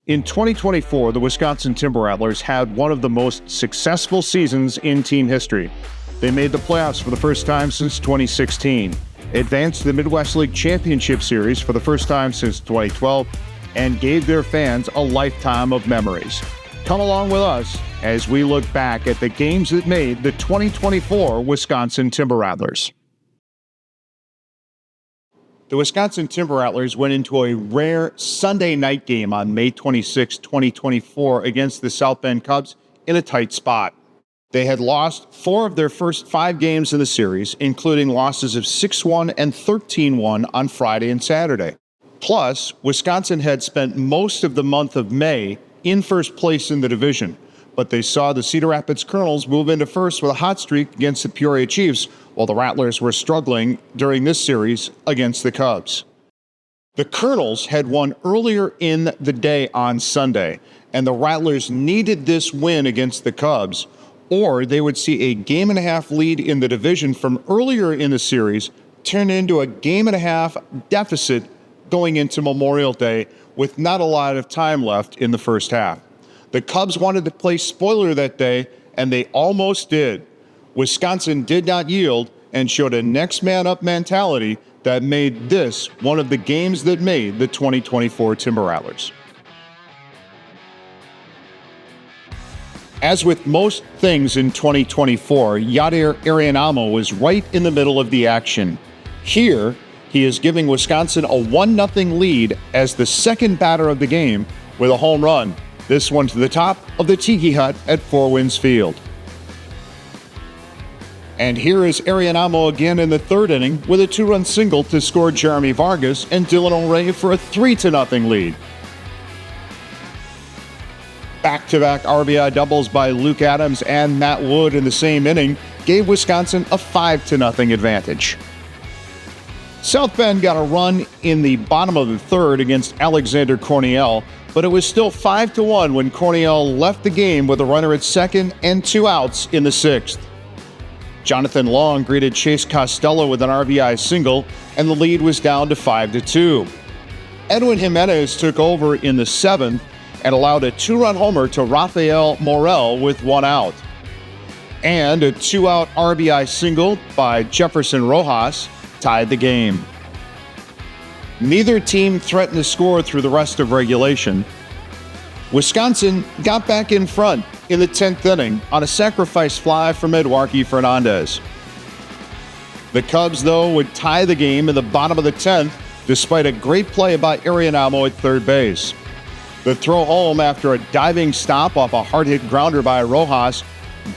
In 2024, the Wisconsin Timber Rattlers had one of the most successful seasons in team history. They made the playoffs for the first time since 2016, advanced to the Midwest League Championship Series for the first time since 2012, and gave their fans a lifetime of memories. Come along with us as we look back at the games that made the 2024 Wisconsin Timber Rattlers. The Wisconsin Timber Rattlers went into a rare Sunday night game on May 26, 2024 against the South Bend Cubs in a tight spot. They had lost 4 of their first 5 games in the series, including losses of 6-1 and 13-1 on Friday and Saturday. Plus, Wisconsin had spent most of the month of May in first place in the division, but they saw the Cedar Rapids Colonels move into first with a hot streak against the Peoria Chiefs, while the Rattlers were struggling during this series against the Cubs. The Colonels had won earlier in the day on Sunday, and the Rattlers needed this win against the Cubs, or they would see a game-and-a-half lead in the division from earlier in the series turn into a game-and-a-half deficit going into Memorial Day with not a lot of time left in the first half. The Cubs wanted to play spoiler that day, and they almost did. Wisconsin did not yield and showed a next-man-up mentality that made this one of the games that made the 2024 Timber Rattlers. As with most things in 2024, Yadier Arianamo was right in the middle of the action. Here, he is giving Wisconsin a 1-0 lead as the second batter of the game with a home run, this one to the top of the Tiki Hut at Four Winds Field. And here is Arianamo again in the third inning with a 2-run single to score Jeremy Vargas and Dylan O'Ray for a 3-0 lead. Back-to-back RBI doubles by Luke Adams and Matt Wood in the same inning gave Wisconsin a 5-0 advantage. South Bend got a run in the bottom of the third against Alexander Corniel, but it was still 5-1 when Corniel left the game with a runner at second and 2 outs in the 6th. Jonathan Long greeted Chase Costello with an RBI single, and the lead was down to 5-2. Edwin Jimenez took over in the 7th and allowed a 2-run homer to Rafael Morel with 1 out. And a 2-out RBI single by Jefferson Rojas tied the game. Neither team threatened to score through the rest of regulation. Wisconsin got back in front in the 10th inning on a sacrifice fly from Eduardo Fernandez. The Cubs, though, would tie the game in the bottom of the 10th despite a great play by Arianamo at third base. The throw home after a diving stop off a hard-hit grounder by Rojas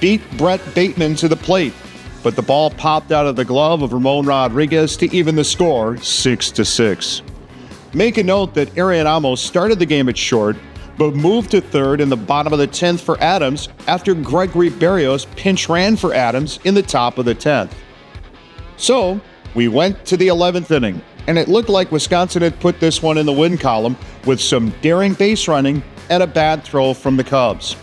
beat Brett Bateman to the plate, but the ball popped out of the glove of Ramon Rodriguez to even the score 6-6. Make a note that Arianamo started the game at short, but moved to third in the bottom of the 10th for Adams after Gregory Berrios pinch ran for Adams in the top of the 10th. So, we went to the 11th inning, and it looked like Wisconsin had put this one in the win column with some daring base running and a bad throw from the Cubs.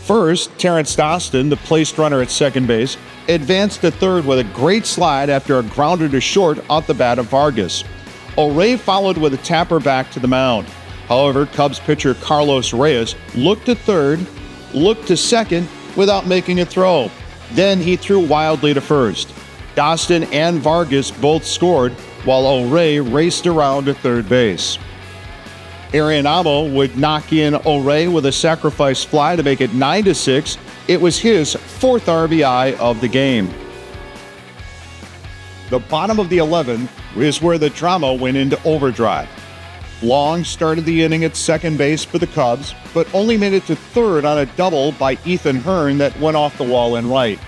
First, Terrence Dostin, the placed runner at second base, advanced to third with a great slide after a grounder to short off the bat of Vargas. O'Ray followed with a tapper back to the mound. However, Cubs pitcher Carlos Reyes looked to third, looked to second without making a throw. Then he threw wildly to first. Dostin and Vargas both scored, while O'Ray raced around to third base. Arianamo would knock in O'Ray with a sacrifice fly to make it 9-6. It was his 4th RBI of the game. The bottom of the 11th is where the drama went into overdrive. Long started the inning at second base for the Cubs, but only made it to third on a double by Ethan Hearn that went off the wall and right.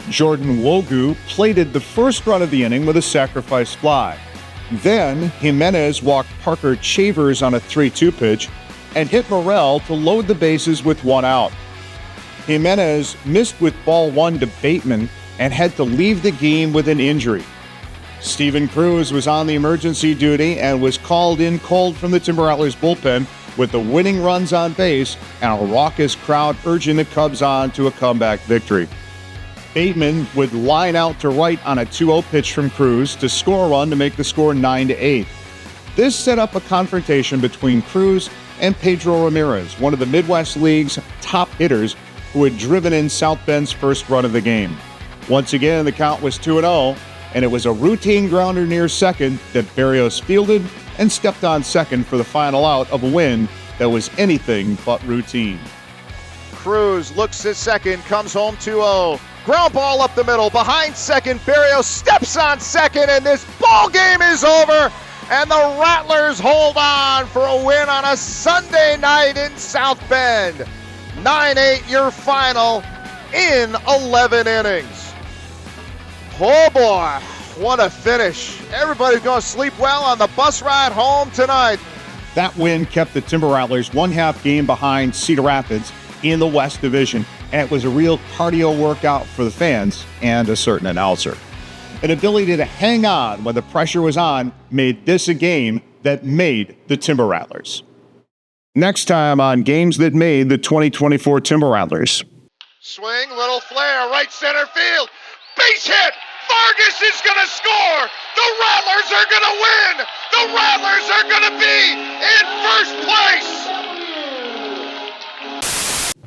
Jordan Wogu plated the first run of the inning with a sacrifice fly. Then, Jimenez walked Parker Chavers on a 3-2 pitch and hit Morel to load the bases with 1 out. Jimenez missed with ball 1 to Bateman and had to leave the game with an injury. Steven Cruz was on the emergency duty and was called in cold from the Timber Rattlers bullpen with the winning runs on base and a raucous crowd urging the Cubs on to a comeback victory. Bateman would line out to right on a 2-0 pitch from Cruz to score a run to make the score 9-8. This set up a confrontation between Cruz and Pedro Ramirez, one of the Midwest League's top hitters who had driven in South Bend's first run of the game. Once again, the count was 2-0, and it was a routine grounder near second that Berrios fielded and stepped on second for the final out of a win that was anything but routine. Cruz looks at second, comes home 2-0. Ground ball up the middle, behind second, Berrios steps on second, and this ball game is over. And the Rattlers hold on for a win on a Sunday night in South Bend. 9-8 your final in 11 innings. Oh boy, what a finish. Everybody's going to sleep well on the bus ride home tonight. That win kept the Timber Rattlers 1/2 game behind Cedar Rapids in the West Division, and it was a real cardio workout for the fans and a certain announcer. An ability to hang on when the pressure was on made this a game that made the Timber Rattlers. Next time on Games That Made the 2024 Timber Rattlers. Swing, little flare, right center field. Base hit! Vargas is going to score! The Rattlers are going to win! The Rattlers are going to be in first place!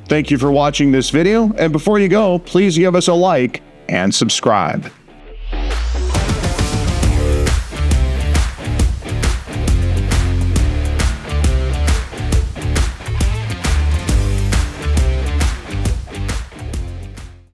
Thank you for watching this video, and before you go, please give us a like and subscribe.